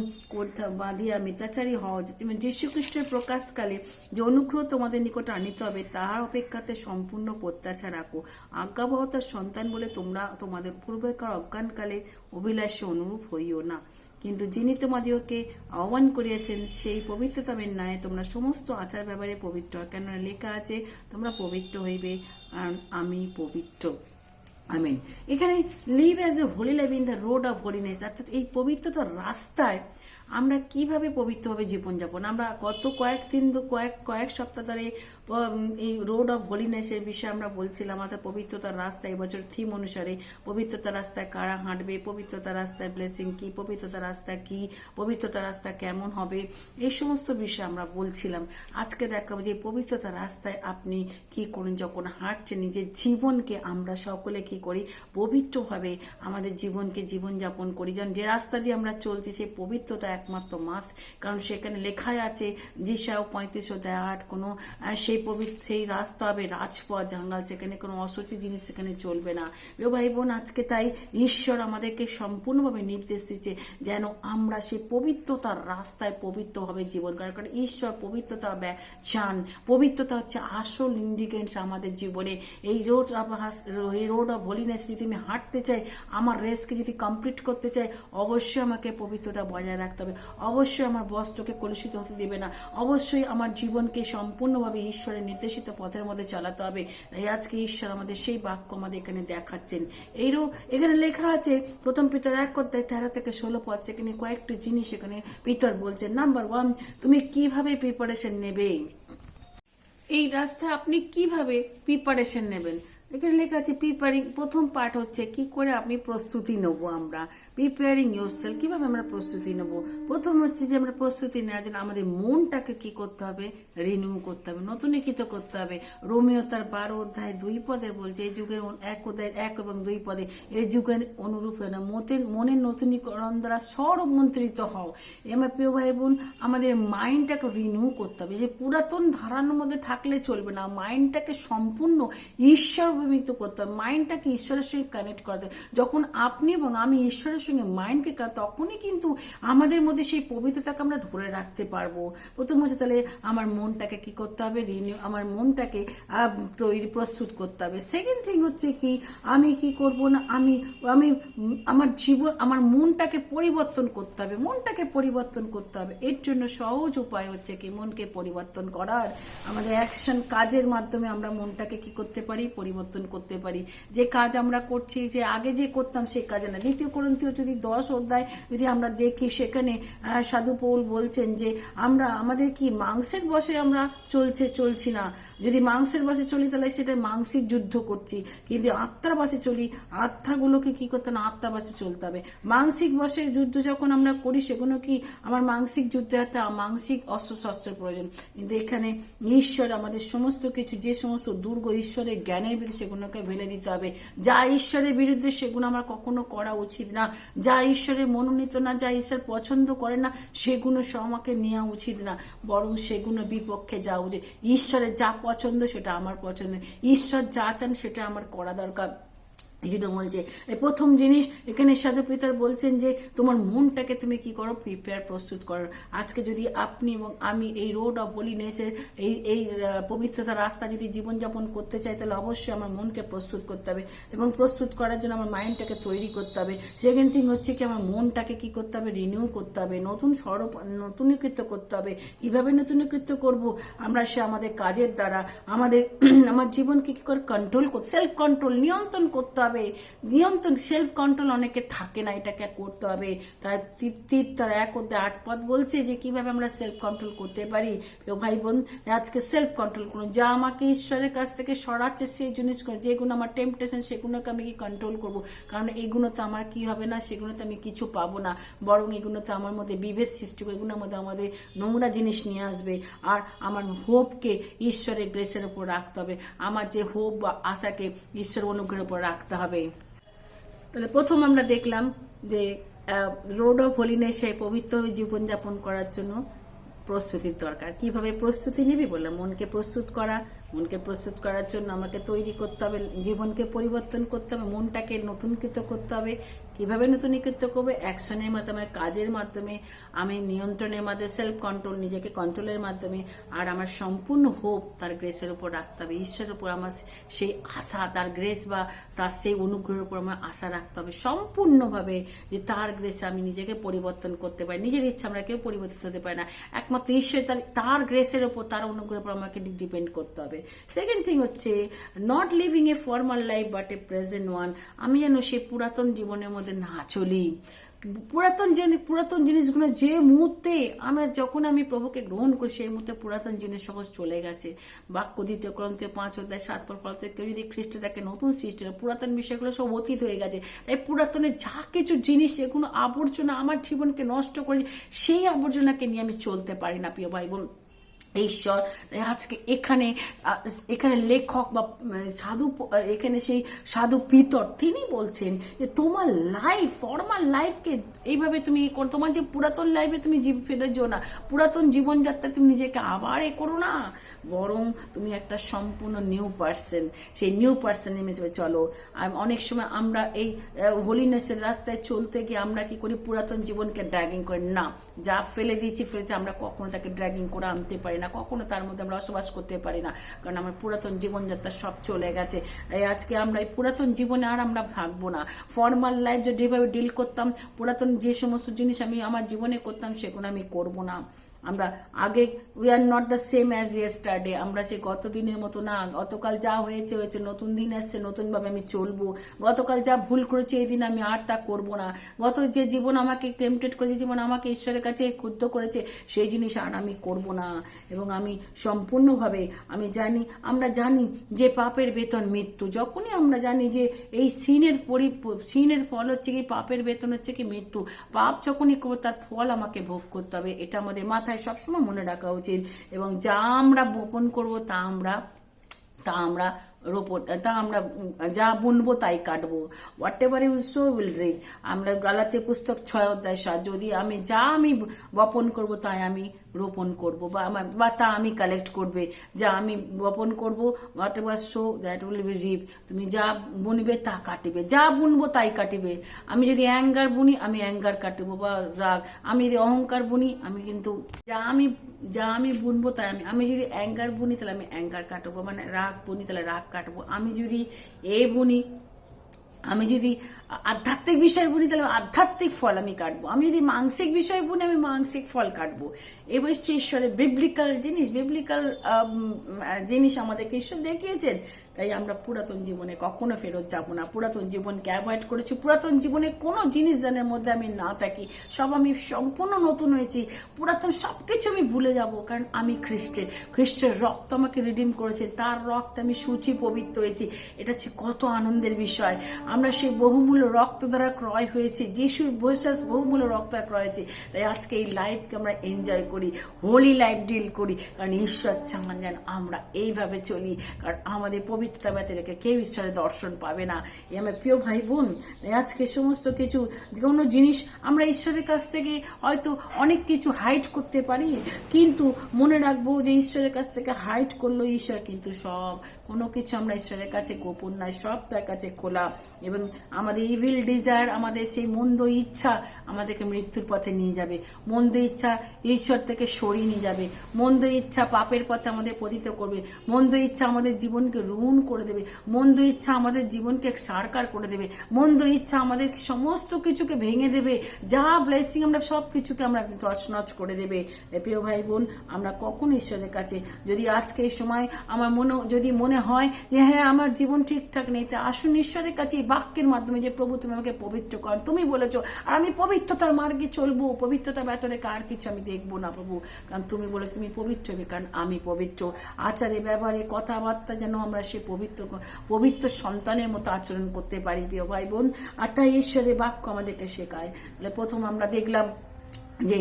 বাঁধিয়া মিতাচারী হও, যীশু খ্রিস্টের প্রকাশকালে যে অনুগ্রহ তোমাদের নিকট আনিতে হবে তাহার অপেক্ষাতে সম্পূর্ণ প্রত্যাশা রাখো। আজ্ঞাবহতার সন্তান বলে তোমরা তোমাদের পূর্বেকার অজ্ঞানকালে অভিলাষে অনুরূপ হইও না, কিন্তু যিনি তোমাদিওকে আহ্বান করিয়াছেন সেই পবিত্রতমের ন্যায় তোমরা সমস্ত আচার ব্যবহারে পবিত্র হয়, কেননা লেখা আছে তোমরা পবিত্র হইবে আর আমি পবিত্র। আমিন। এখানে live as a holy life in the road of holiness, অর্থাৎ এই পবিত্রতার রাস্তায় আমরা কিভাবে পবিত্রভাবে জীবনযাপন, আমরা গত কয়েক সপ্তাহ ধরে এই রোড অফ হোলিনেসের বিষয়ে আমরা বলছিলাম, অর্থাৎ পবিত্রতার রাস্তায় এবছর থিম অনুসারে পবিত্রতার রাস্তায় কারা হাঁটবে, পবিত্রতার রাস্তায় ব্লেসিং কি, পবিত্রতার রাস্তা কি, পবিত্রতার রাস্তা কেমন হবে, এই সমস্ত বিষয়ে আমরা বলছিলাম। আজকে দেখাবো যে পবিত্রতার রাস্তায় আপনি কি করুন, যখন হাঁটছেন নিজের জীবনকে আমরা সকলে কি করি, পবিত্রভাবে আমাদের জীবনকে জীবনযাপন করি। যেমন যে রাস্তা দিয়ে আমরা চলছি সেই পবিত্রতা একমাত্র মাস্ট, কারণ সেখানে লেখাই আছে যিশাও 35:8 কোনো সেই রাস্তা হবে রাজপথ জাঙ্গাল, সেখানে কোনো অসুচি জিনিস সেখানে চলবে না। ভাই বোন, আজকে তাই ঈশ্বর আমাদেরকে সম্পূর্ণভাবে নির্দেশ দিচ্ছে যেন আমরা সেই পবিত্রতার রাস্তায় পবিত্রভাবে জীবন করি, কারণ ঈশ্বর পবিত্রতা চান। পবিত্রতা হচ্ছে আসল ইনগ্রিডিয়েন্টস আমাদের জীবনে। এই রোড অফ হোলিনেস যদি আমি হাঁটতে চাই, আমার রেসকে যদি কমপ্লিট করতে চাই, অবশ্যই আমাকে পবিত্রতা বজায় রাখতে হবে। অবশ্যই আমার বস্ত্রকে কলুষিত হতে দেবে না। অবশ্যই আমার জীবনকে সম্পূর্ণভাবে ঈশ্বরের নির্দেশিত পথের মধ্যে চালাতে হবে। তাই আজকে ঈশ্বর আমাদের সেই বাক্য আমাদের এখানে দেখাচ্ছেন। এখানে লেখা আছে প্রথম পিতর 1 অধ্যায় 13 থেকে 16 পদ, সেখানে কয়েকটি জিনিস এখানে পিতর বলছেন। নাম্বার 1, তুমি কিভাবে প্রিপারেশন নেবে, এই রাস্তায় আপনি কিভাবে প্রিপারেশন নেবেন। এখানে লেখা আছে প্রিপেয়ারিং, প্রথম পার্ট হচ্ছে কি করে আপনি প্রস্তুতি নেব। আমরা প্রিপেয়ারিং ইয়োরসেলফ, কিভাবে আমরা প্রস্তুতি নেব। প্রথম হচ্ছে যে আমরা প্রস্তুতি নেওয়ার জন্য আমাদের মনটাকে কি করতে হবে, রিনিউ করতে হবে, নতুনীকৃত করতে হবে। রোমিও তার 12 অধ্যায় 2 পদে বলছে, এই যুগের 1 অধ্যায় 1 এবং 2 পদে, এই যুগের অনুরূপ হয় না, মনের নতুনীকরণ দ্বারা সর্বমন্ত্রিত হও। আমার প্রিয় ভাই বোন, আমাদের মাইন্ডটাকে রিনিউ করতে হবে। যে পুরাতন ধারণার মধ্যে থাকলে চলবে না, মাইন্ডটাকে সম্পূর্ণ ঈশ্বর অভিমুক্ত করতে হবে, মাইন্ডটাকে ঈশ্বরের সঙ্গে কানেক্ট করতে হবে। যখন আপনি এবং আমি ঈশ্বরের সঙ্গে মাইন্ডকে, তখনই কিন্তু আমাদের মধ্যে সেই পবিত্রতাকে আমরা ধরে রাখতে পারবো। প্রথম হচ্ছে তাহলে আমার মনটাকে কি করতে হবে, রিনিউ, আমার মনটাকে প্রস্তুত করতে হবে। সেকেন্ড থিং হচ্ছে কি, আমি কি করব না, আমি আমার জীবন, আমার মনটাকে পরিবর্তন করতে হবে, মনটাকে পরিবর্তন করতে হবে। এর জন্য সহজ উপায় হচ্ছে কি, মনকে পরিবর্তন করার আমাদের অ্যাকশন, কাজের মাধ্যমে আমরা মনটাকে কি করতে পারি, পরিবর্তন করতে পারি। যে কাজ আমরা করছি, যে আগে যে করতাম সেই কাজে না। 2 কোরিন্থীয় যদি 10 অধ্যায় যদি আমরা দেখি, সেখানে সাধু পৌল বলছেন যে আমরা আমাদের কি মাংসের বশে আমরা চলছি না। যদি মাংসের বশে চলি তাহলে সেটা মানসিক যুদ্ধ করছি, কিন্তু আত্মার বশে চলি, আত্মাগুলোকে কি করতে না, আত্মার বশে চলতে হবে। মানসিক বশে যুদ্ধ যখন আমরা করি, সেগুলো কি আমার মানসিক যুদ্ধ, একটা মানসিক অস্ত্রশস্ত্রের প্রয়োজন। কিন্তু এখানে ঈশ্বর আমাদের সমস্ত কিছু, যে সমস্ত দুর্গ ঈশ্বরের জ্ঞানের বিরুদ্ধে, সেগুলোকে ফেলে দিতে হবে। যা ঈশ্বরের বিরুদ্ধে সেগুলো আমরা কখনো করা উচিত না। যা ঈশ্বরের মনোনীত না, যা ঈশ্বর পছন্দ করে না, সেগুলো আমাকে নেওয়া উচিত না, বরং সেগুলো বিপক্ষে যাওয়া উচিত। ঈশ্বরের যা পছন্দ সেটা আমার পছন্দ, ঈশ্বর যা চান সেটা আমার করা দরকার। যেটা বলছে এই প্রথম জিনিস এখানে সাধু পিতার বলছেন যে তোমার মনটাকে তুমি কি করো, প্রিপেয়ার, প্রস্তুত করো। আজকে যদি আপনি এবং আমি এই রোড অফ হোলিনেসের এই পবিত্রতার রাস্তা যদি জীবনযাপন করতে চাই, তাহলে অবশ্যই আমার মনকে প্রস্তুত করতে হবে, এবং প্রস্তুত করার জন্য আমার মাইন্ডটাকে তৈরি করতে হবে। সেকেন্ড থিং হচ্ছে কি, আমার মনটাকে কি করতে হবে, রিনিউ করতে হবে, নতুনীকৃত করতে হবে। কিভাবে নতুনীকৃত করব? আমরা সে আমাদের কাজের দ্বারা আমার জীবনকে কি করে কন্ট্রোল করতে, সেলফ কন্ট্রোল, নিয়ন্ত্রণ করতে হবে। নিয়ন্ত্রণ, সেলফ কন্ট্রোল অনেকে থাকে না, এটাকে করতে হবে। তার 1 পদ বলছে যে কিভাবে আমরা সেলফ কন্ট্রোল করতে পারি। ভাই বোন, আজকে সেলফ কন্ট্রোল করুন। যা আমাকে ঈশ্বরের কাছ থেকে সরাচ্ছে সেই জিনিস, যেগুলো আমার টেম্পটেশন সেগুলোকে আমি কি কন্ট্রোল করব, কারণ এগুলোতে আমার কি হবে না, সেগুলোতে আমি কিছু পাবো না, বরং এগুলোতে আমার মধ্যে বিভেদ সৃষ্টি করে, এগুলোর মধ্যে আমাদের নোংরা জিনিস নিয়ে আসবে। আর আমার হোপকে ঈশ্বরের গ্রেসের উপর রাখতে হবে, আমার যে হোপ বা আশাকে ঈশ্বরের অনুগ্রহের উপর রাখতে হবে। তাহলে প্রথম আমরা দেখলাম যে রোড অফ হোলিনেসে পবিত্রভাবে জীবনযাপন করার জন্য প্রস্তুতির দরকার। কিভাবে প্রস্তুতি নিবি বললাম, মনকে প্রস্তুত করা। মনকে প্রস্তুত করার জন্য আমাকে তৈরি করতে হবে, জীবনকে পরিবর্তন করতে হবে, মনটাকে নতুনকৃত করতে হবে। কিভাবে নতুনীকৃত করবে? অ্যাকশনের মাধ্যমে, কাজের মাধ্যমে, আমি নিয়ন্ত্রণের মাধ্যমে, সেলফ কন্ট্রোল, নিজেকে কন্ট্রোলের মাধ্যমে। আর আমার সম্পূর্ণ হোপ তার গ্রেসের উপর রাখতে হবে, ঈশ্বরের উপর আমার সেই আশা, তার গ্রেস বা তার সেই অনুগ্রহের উপর আমার আশা রাখতে হবে সম্পূর্ণভাবে, যে তার গ্রেসে আমি নিজেকে পরিবর্তন করতে পারি। নিজের ইচ্ছা আমরা কেউ পরিবর্তিত হতে পারি না, একমাত্র ঈশ্বর তার গ্রেসের উপর, তার অনুগ্রহের উপর আমাকে ডিপেন্ড করতে হবে। সেকেন্ড থিং হচ্ছে not living a formal life but a present one. আমি যেন সেই পুরাতন জীবনের মধ্যে না চলি। পুরাতন জিনিসগুলো যে মুহূর্তে যখন আমি প্রভুকে গ্রহণ করি, সেই মুহূর্তে পুরাতন জিনিস সহজ চলে গেছে। বাক্য 2 Corinthians 5:7 কেউ যদি খ্রিস্টে তাকে নতুন সৃষ্টি, পুরাতন বিষয়গুলো সব অতীত হয়ে গেছে। তাই পুরাতনের যা কিছু জিনিস, যেগুলো আবর্জনা আমার জীবনকে নষ্ট করে, সেই আবর্জনাকে নিয়ে আমি চলতে পারি না। প্রিয় ভাই বোন, ঈশ্বর আজকে এখানে লেখক বা সাধু, এখানে সেই সাধু পিতর, তিনি বলছেন যে তোমার লাইফ, ফর্মাল লাইফকে এইভাবে তুমি তোমার যে পুরাতন লাইফে তুমি ফেলে যেও না, পুরাতন জীবনযাত্রা তুমি নিজেকে আবার করো না, বরং তুমি একটা সম্পূর্ণ নিউ পার্সন, সেই নিউ পার্সন হিসেবে চলো। আর অনেক সময় আমরা এই হোলিনেসের রাস্তায় চলতে গিয়ে আমরা কি করি, পুরাতন জীবনকে ড্র্যাগিং করি না, যা ফেলেছি আমরা কখনো তাকে ড্র্যাগিং করে আনতে পারি না, কখনো তার মধ্যে আমরা বসবাস করতে পারি না, কারণ আমার পুরাতন জীবনযাত্রা সব চলে গেছে। আজকে আমরা এই পুরাতন জীবনে আর আমরা থাকবো না। ফর্মাল লাইফ যেভাবে ডিল করতাম, পুরাতন যে সমস্ত জিনিস আমি আমার জীবনে করতাম, সেগুলো আমি করবো না। আমরা আগে we are not the same as yesterday, আমরা সে গত দিনের মতো না। গতকাল যা হয়েছে, নতুন দিন আসছে, নতুনভাবে আমি চলবো। গতকাল যা ভুল করেছি, এই দিন আমি আর তা করবো না। যে জীবন আমাকে টেম্পটেড করেছে, জীবন আমাকে ঈশ্বরের কাছে ক্ষুব্ধ করেছে, সেই জিনিস আর আমি করবো না। এবং আমি সম্পূর্ণভাবে আমরা জানি যে পাপের বেতন মৃত্যু। যখনই আমরা জানি যে এই সিনের ফল হচ্ছে কি, পাপের বেতন হচ্ছে কি মৃত্যু, পাপ যখনই করবো তার ফল আমাকে ভোগ করতে হবে। এটা আমাদের মাথায় সবসময় মনে রাখা উচিত। এবং যা আমরা বপন করবো তা আমরা যা বুনবো তাই কাটবো। Whatever you sow will reap. আমরা গালাতিয়া পুস্তক 6:7, যদি আমি বপন করবো তাই আমি রোপণ করবো, বা তা আমি কালেক্ট করবে। যা আমি বপন করবো, whatever sow that will be reap. তুমি যা বুনবে তা কাটিবে, যা বুনবো তাই কাটিবে। আমি যদি অ্যাঙ্গার বুনি, আমি অ্যাঙ্গার কাটিবো, বা রাগ। আমি যদি অহংকার বুনি, আমি কিন্তু যা আমি বুনবো তাই আমি যদি অ্যাঙ্গার বুনি, তাহলে আমি অ্যাঙ্গার কাটবো, মানে রাগ বুনি তাহলে রাগ কাটবো। আমি যদি বুনি, আমি যদি আধ্যাত্মিক বিষয় বুনি, তাহলে আধ্যাত্মিক ফল আমি কাটবো। আমি যদি মানসিক বিষয় বুনি, আমি মানসিক ফল কাটবো। এবার হচ্ছে ঈশ্বরের বিবলিক্যাল জিনিস আমাদেরকে ঈশ্বর দেখিয়েছেন। তাই আমরা পুরাতন জীবনে কখনো ফেরত যাব না, পুরাতন জীবনকে অ্যাভয়েড করেছি। পুরাতন জীবনে কোনো জিনিস জানার মধ্যে আমি না থাকি, সব আমি সম্পূর্ণ নতুন হয়েছি। পুরাতন সবকিছু আমি ভুলে যাব, কারণ আমি খ্রিস্টের রক্ত আমাকে রিডিম করেছে, তার রক্তে আমি সূচি পবিত্র হয়েছি। এটা হচ্ছে কত আনন্দের বিষয়। আমরা সেই বহুমূল্য বহুমূল্য রক্ত দ্বারা ক্রয় হয়েছে, যিশুর বৈশ্বাস বহুমূল্য রক্ত দ্বারা ক্রয় হয়েছে। তাই আজকে এই লাইফকে আমরা এনজয় করি, হোলি লাইফ ডিল করি, কারণ ঈশ্বর চান যেন আমরা এইভাবে চলি, কারণ আমাদের পবিত্রতা ব্যতীত রেখে কেউ ঈশ্বরের দর্শন পাবে না। এই আমার প্রিয় ভাই বোন, তাই আজকে সমস্ত কিছু কোনো জিনিস আমরা ঈশ্বরের কাছ থেকে হয়তো অনেক কিছু হাইড করতে পারি, কিন্তু মনে রাখবো যে ঈশ্বরের কাছ থেকে হাইড করলেও ঈশ্বর কিন্তু সব, কোনো কিছু আমরা ঈশ্বরের কাছে গোপন নয়, সব তার কাছে খোলা। এবং আমাদের ইভিল ডিজায়ার, আমাদের সেই মন্দ ইচ্ছা আমাদেরকে মৃত্যুর পথে নিয়ে যাবে, মন্দ ইচ্ছা ঈশ্বর থেকে সরিয়ে নিয়ে যাবে, মন্দ ইচ্ছা পাপের পথে আমাদের পতিত করবে, মন্দ ইচ্ছা আমাদের জীবনকে রুন করে দেবে, মন্দ ইচ্ছা আমাদের জীবনকে সারকার করে দেবে, মন্দ ইচ্ছা আমাদের সমস্ত কিছুকে ভেঙে দেবে, যা ব্লেসিং আমরা সব কিছুকে আমরা তছনছ করে দেবে। প্রিয় ভাই বোন, আমরা কখন ঈশ্বরের কাছে, যদি আজকে এই সময় আমার যদি মনে হয় যে হ্যাঁ আমার জীবন ঠিকঠাক নেই, তা আসুন ঈশ্বরের কাছে এই বাক্যের মাধ্যমে যে প্রভু তুমি আমাকে পবিত্র কর, তুমি বলেছো আর আমি পবিত্রতার মার্গে চলবো, পবিত্রতা ভেতরে কার কিছু আমি দেখবো না প্রভু, কারণ তুমি বলেছো তুমি পবিত্র হবে, কারণ আমি পবিত্র। আচারে ব্যবহারে কথাবার্তা যেন আমরা সে পবিত্র সন্তানের মতো আচরণ করতে পারি প্রিয় ভাই বোন। আর তাই ঈশ্বরের বাক্য আমাদেরকে শেখায়। তাহলে প্রথম আমরা দেখলাম যে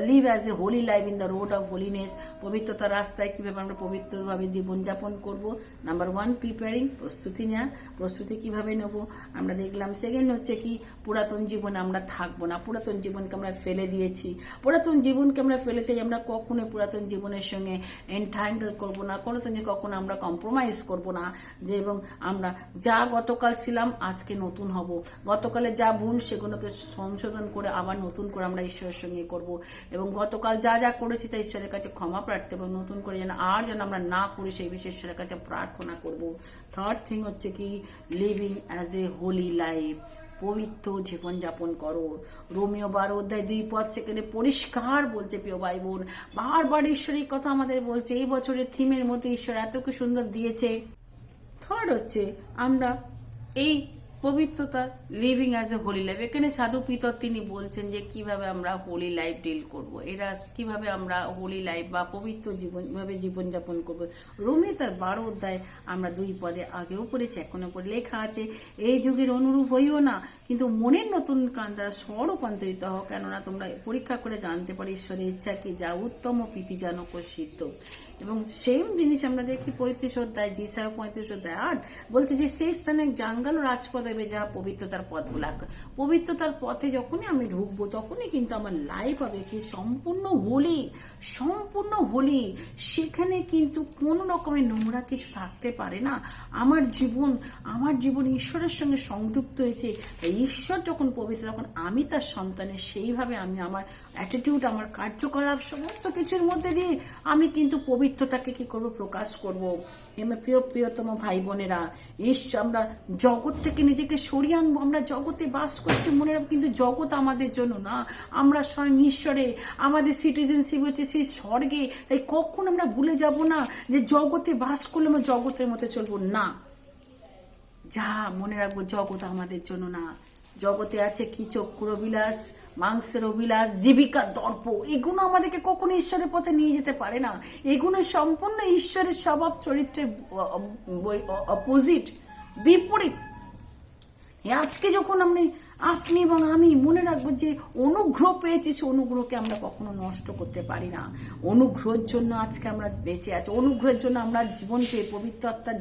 live as a holy life in the road of holiness, পবিত্রতার রাস্তায় কীভাবে আমরা পবিত্রভাবে জীবনযাপন করব। নাম্বার 1 প্রিপেয়ারিং, প্রস্তুতি নেওয়া, প্রস্তুতি কীভাবে নেব আমরা দেখলাম। সেকেন্ড হচ্ছে কি, পুরাতন জীবনে আমরা থাকবো না, পুরাতন জীবনকে আমরা ফেলে দিয়েছি, পুরাতন জীবনকে আমরা ফেলেতে আমরা কখনো পুরাতন জীবনের সঙ্গে এনট্যাঙ্গল করবো না, কখনো আমরা কম্প্রোমাইজ করবো না, যে এবং আমরা যা গতকাল ছিলাম আজকে নতুন হব, গতকালে যা ভুল সেগুলোকে সংশোধন করে আবার নতুন করে আমরা ঈশ্বরের সঙ্গে করব, এবং গতকাল যা যা করেছি তা ঈশ্বরের কাছে ক্ষমা প্রার্থী, এবং নতুন করে যেন আমরা না করি সেই বিষয়ে ঈশ্বরের কাছে প্রার্থনা করব। থার্ড থিং হচ্ছে কি, living as a holy life, পবিত্র জীবনযাপন করো। রোমিও 12:2 সেখানে পরিষ্কার বলছে প্রিয় ভাই বোন, বারবার ঈশ্বরের কথা আমাদের বলছে। এই বছরের থিমের মধ্যে ঈশ্বর এত কি সুন্দর দিয়েছে। থার্ড হচ্ছে আমরা এই পবিত্রতা, living as a holy life, এখানে সাধু পিতর তিনি বলছেন যে কিভাবে আমরা হোলি লাইফ ডিল করব, এরা কিভাবে আমরা হোলি লাইফ বা পবিত্র জীবনযাপন করব। রোমে তার 12 অধ্যায় আমরা 2 পদে আগেও পড়েছি, এখনো পড়ে লেখা আছে, এই যুগের অনুরূপ হইও না, কিন্তু মনের নতুন কান দ্বারা স্বরূপান্তরিত হও, কেননা তোমরা পরীক্ষা করে জানতে পারি ঈশ্বরের ইচ্ছা কি, যা উত্তম ও প্রীতিজনক ও সিদ্ধ। এবং সেম জিনিস আমরা দেখি 35 অধ্যায়, জিসায় 35 অধ্যায় 8 বলছে যে সেই স্থানে জাঙ্গাল ও রাজপথ হবে যা পবিত্রতার পথগুলা, পবিত্রতার পথে যখনই আমি ঢুকবো তখনই কিন্তু আমার লাইফ হবে কি সম্পূর্ণ হোলি। সেখানে কিন্তু কোনো রকমের নোংরা কিছু থাকতে পারে না। আমার জীবন ঈশ্বরের সঙ্গে সংযুক্ত হয়েছে, ঈশ্বর যখন পবিত্র তখন আমি তার সন্তানের, সেইভাবে আমি আমার অ্যাটিটিউড, আমার কার্যকলাপ সমস্ত কিছুর মধ্যে দিয়ে আমি কিন্তু পবিত্রতাকে কি করব, প্রকাশ করব। প্রিয়তম ভাই বোনেরা, আমরা জগৎ থেকে নিজেকে সরিয়ে আনবো। আমরা জগতে বাস করছি মনে রাখবো, কিন্তু জগৎ আমাদের জন্য না, আমরা স্বয়ং ঈশ্বরে, আমাদের সিটিজেনশিপ হচ্ছে সেই স্বর্গে। তাই কখন আমরা ভুলে যাব না যে জগতে বাস করলে আমরা জগতের মতো চলবো না। যা মনে রাখবো, জগৎ আমাদের জন্য না। জগতে আছে কি চক্ষুর অভিলাষ, মাংসের অভিলাষ, জীবিকার দর্প, এগুলো আমাদেরকে কখনো ঈশ্বরের পথে নিয়ে যেতে পারে না। এগুলো সম্পূর্ণ ঈশ্বরের স্বভাব চরিত্রের অপোজিট, বিপরীত। আজকে যখন আপনি এবং আমি মনে রাখবো যে অনুগ্রহ পেয়েছি, সে অনুগ্রহকে আমরা কখনো নষ্ট করতে পারি না। অনুগ্রহের জন্য আজকে আমরা বেঁচে আছি, অনুগ্রহের জন্য আমরা জীবনকে পবিত্র আত্মার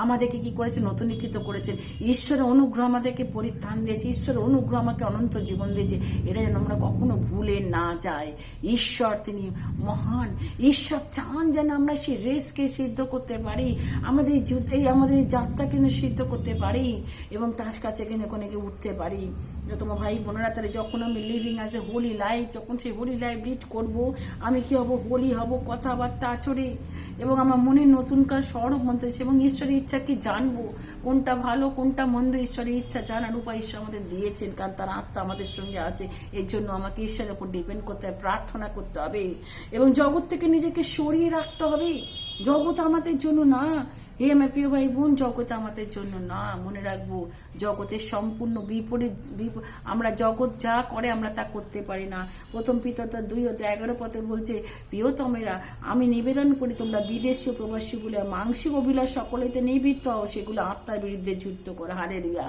আমাদেরকে কি করেছে, নতুনীকৃত করেছেন। ঈশ্বরের অনুগ্রহ আমাদেরকে পরিত্রাণ দিয়েছে, ঈশ্বরের অনুগ্রহ আমাকে অনন্ত জীবন দিয়েছে। এটা যেন আমরা কখনো ভুলে না যাই। ঈশ্বর তিনি মহান, ঈশ্বর চান যেন আমরা সেই রেসকে সিদ্ধ করতে পারি, আমাদের এই যাত্রাকে সিদ্ধ করতে পারি, এবং তার কাছে কিনে উঠতে পারি। তোমার ভাই বোনেরা, তাহলে যখন আমি living as a holy life, যখন সেই হোলি লাইফ লিড করবো, আমি কি হব, হোলি হব কথাবার্তা আচরে, এবং আমার মনের নতুন কাজ স্বরূপ মন্ত্র, এবং ঈশ্বরের ইচ্ছা কি জানবো, কোনটা ভালো কোনটা মন্দ। ঈশ্বরের ইচ্ছা জানার উপায় ঈশ্বর আমাদের দিয়েছেন, কারণ তার আত্মা আমাদের সঙ্গে আছে। এর জন্য আমাকে ঈশ্বরের উপর ডিপেন্ড করতে হবে, প্রার্থনা করতে হবে, এবং জগৎ থেকে নিজেকে সরিয়ে রাখতে হবে। জগৎ আমাদের জন্য না, হে আমার প্রিয় ভাই বোন, জগৎ আমাদের জন্য না, মনে রাখবো জগতের সম্পূর্ণ বিপরীত। আমরা জগৎ যা করে আমরা তা করতে পারি না। প্রথম পিতা 2:11 বলছে, প্রিয়তমেরা আমি নিবেদন করি তোমরা বিদেশী ও প্রবাসী বলে মানসিক অভিলাষ সকলেতে নিবৃত্ত হও, সেগুলো আত্মার বিরুদ্ধে যুদ্ধ করো। হালেলুয়া।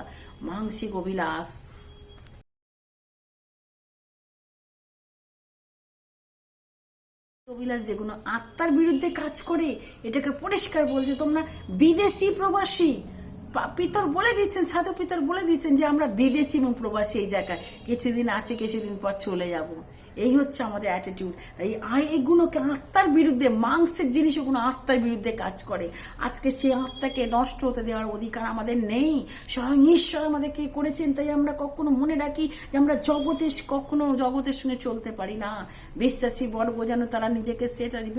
মানসিক অভিলাষ, অভিলাষ যেগুলো আত্মার বিরুদ্ধে কাজ করে, এটাকে পরিষ্কার বলছে তোমরা বিদেশি প্রবাসী। পিতর বলে দিচ্ছেন, সাধু পিতর বলে দিচ্ছেন যে আমরা বিদেশি এবং প্রবাসী এই জায়গায় কিছুদিন আছে, কিছুদিন পর চলে যাব। এই হচ্ছে আমাদের অ্যাটিটিউড। এইগুলোকে আত্মার বিরুদ্ধে, মাংসের জিনিস ওগুলো আত্মার বিরুদ্ধে কাজ করে। আজকে সেই আত্মাকে নষ্ট হতে দেওয়ার অধিকার আমাদের নেই। স্বয়ং ঈশ্বর আমাদেরকে করেছেন, তাই আমরা কখনো মনে রাখি যে আমরা কখনো জগতের সঙ্গে চলতে পারি না। বিশ্বাসী বর্গ যেন তারা নিজেকে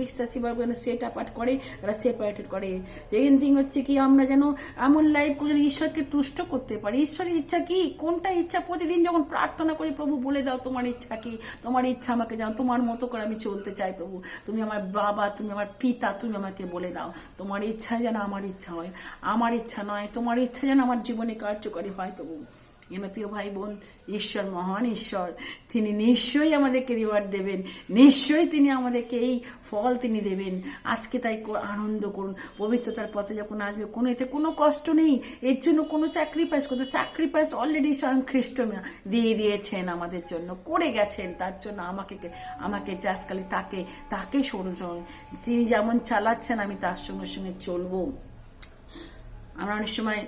বিশ্বাসী বর্গ যেন সেট অ্যাপার্ট করে, তারা সেপারেটেড করে। সেকেন্ড থিং হচ্ছে কি, আমরা যেন এমন লাইফ করে ঈশ্বরকে তুষ্ট করতে পারি। ঈশ্বরের ইচ্ছা কি, কোনটা ইচ্ছা? প্রতিদিন যখন প্রার্থনা করি, প্রভু বলে দাও তোমার ইচ্ছা কি, তোমার ইচ্ছা আমাকে জানো, তোমার মতো করে আমি চলতে চাই প্রভু, তুমি আমার বাবা, তুমি আমার পিতা, তুমি আমাকে বলে দাও তোমার ইচ্ছা যেন আমার ইচ্ছা হয়, আমার ইচ্ছা নয়, তোমার ইচ্ছা যেন আমার জীবনে কার্যকরী হয় প্রভু। আমার প্রিয় ভাই বোন, ঈশ্বর মহান ঈশ্বর, তিনি নিশ্চয়ই আমাদেরকে রিওয়ার্ড দেবেন, নিশ্চয়ই তিনি আমাদেরকে এই ফল তিনি দেবেন। আজকে তাই আনন্দ করুন, পবিত্রতার পথে যখন আসবে এতে কোনো কষ্ট নেই, এর জন্য কোনো স্যাক্রিফাইস করতে, স্যাক্রিফাইস অলরেডি স্বয়ং খ্রিস্ট দিয়ে দিয়েছেন আমাদের জন্য, করে গেছেন। তার জন্য আমাকে জাস্ট খালি তাকে সরুন, তিনি যেমন চালাচ্ছেন আমি তার সঙ্গে সঙ্গে চলবো। আমরা অনেক সময়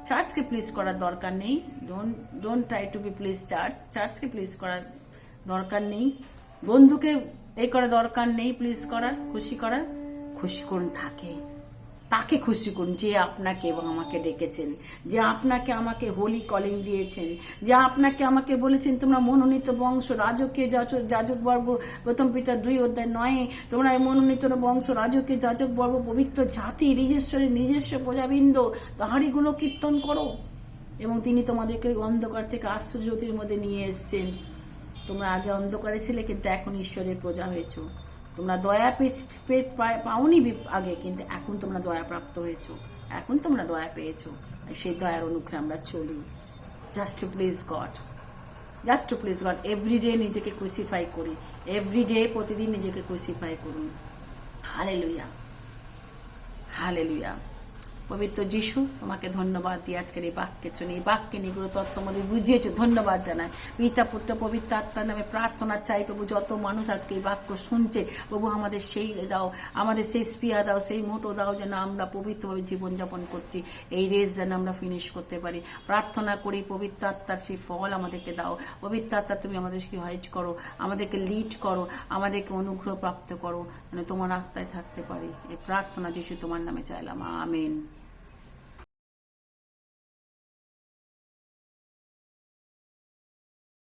চার্চকে প্লিজ করার দরকার নেই। Don't try to be please চার্চকে প্লিজ করার দরকার নেই, বন্ধুকে এই করার দরকার নেই প্লিজ করার, খুশি করুন তাকে খুশি করুন, যে আপনাকে এবং আমাকে ডেকেছেন, যে আপনাকে আমাকে হোলি কলিং দিয়েছেন, যে আপনাকে আমাকে বলেছেন তোমরা মনোনীত বংশ, রাজকীয় যাজক বর্গ। প্রথম পিতা 2:9 তোমরা মনোনীত বংশ, রাজকীয় যাজক বর্গ, পবিত্র জাতি, নিজস্ব প্রজাবৃন্দ, তাহারই গুণকীর্তন করো। এবং তিনি তোমাদেরকে অন্ধকার থেকে আশ্চর্যতির মধ্যে নিয়ে এসছেন। তোমরা আগে অন্ধকারে ছিলে, কিন্তু এখন ঈশ্বরের প্রজা হয়েছো। তোমরা দয়া পাওনি আগে, কিন্তু এখন তোমরা দয়া প্রাপ্ত হয়েছো, এখন তোমরা দয়া পেয়েছো। সেই দয়ার অনুগ্রহে আমরা চলি। Just to please God, every day নিজেকে ক্রুসিফাই করি, এভরিডে প্রতিদিন নিজেকে ক্রুসিফাই করুন। হালেলুয়া। পবিত্র যিশু, তোমাকে ধন্যবাদ দিই আজকের এই বাক্যের জন্য, এই বাক্যে নিগুলো তত্ত্ব মধ্যে বুঝিয়েছো, ধন্যবাদ জানাই। পিতা পুত্র পবিত্র আত্মার নামে প্রার্থনা চাই প্রভু, যত মানুষ আজকে এই বাক্য শুনছে প্রভু, আমাদের সেই দাও, আমাদের সেই স্পিয়া দাও, সেই মোটো দাও, যেন আমরা পবিত্রভাবে জীবনযাপন করছি, এই রেস যেন আমরা ফিনিশ করতে পারি। প্রার্থনা করি পবিত্র আত্মার সেই ফল আমাদেরকে দাও। পবিত্র আত্মা তুমি আমাদেরকে হাইড করো, আমাদেরকে লিড করো, আমাদেরকে অনুগ্রহ প্রাপ্ত করো, যেন তোমার আত্মায় থাকতে পারি। এই প্রার্থনা যিশু তোমার নামে চাইলাম, আমেন।